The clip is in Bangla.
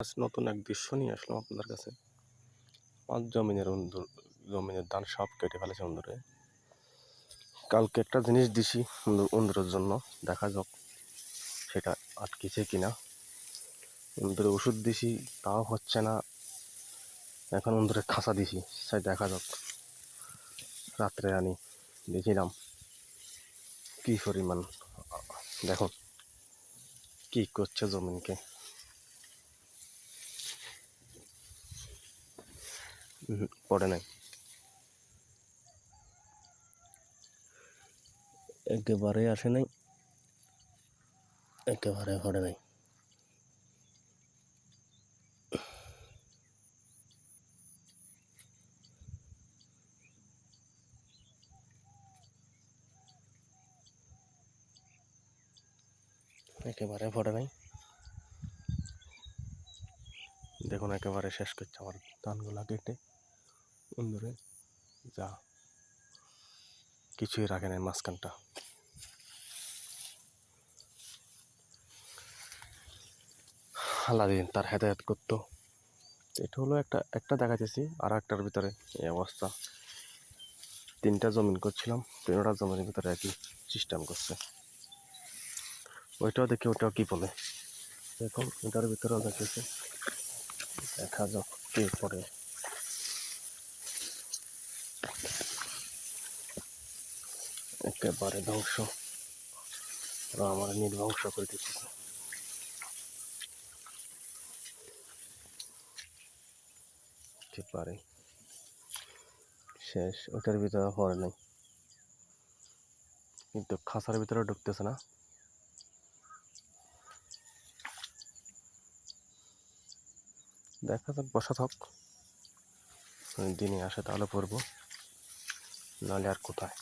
আজ নতুন এক দৃশ্য নিয়ে আসলাম আপনাদের কাছে। আমার জমিনের ধান সব কেটে ফেলেছে অন্ধুরে। কালকে একটা জিনিস দিছি অন্ধুরের জন্য, দেখা যাক সেটা আটকেছে কিনা। অন্ধুরে ওষুধ দিছি, তাও হচ্ছে না। এখন অন্ধুরে খাঁচা দিছি, তাই দেখা যাক। রাত্রে আনি দেখিলাম কি পরিমাণ, দেখুন কি করছে জমিনকে। পড়ে নাই, একেবারে আসে নাই, একেবারে পড়ে নাই। একেবারে পড়ে নাই, দেখুন একেবারে শেষ করছে আমার ধানগুলা কেটে অন্ধুরে। যা কিছুই রাখে নাই মাঝখানটা। আল্লাদিন তার হেদায়ত করতো। এটা হলো একটা দেখাইতেছি, আর একটার ভিতরে এই অবস্থা। 3টা জমিন করছিলাম, 3টা জমিনের ভিতরে একই সিস্টেম করছে। ওইটাও দেখি ওটাও কি বলে। দেখুন এটার ভিতরেও দেখেছে, দেখা যাক কে পড়ে। একেবারে ধ্বংস, ওরা আমার নির্বংশ করে দিচ্ছে। একেবারে শেষ, ওটার ভিতরে পড়ে নাই, কিন্তু খাঁচার ভিতরে ঢুকতেছে না। দেখা যাক, বসা থাক, দিনে আসে তাহলে পড়বো, নাহলে আর কোথায়।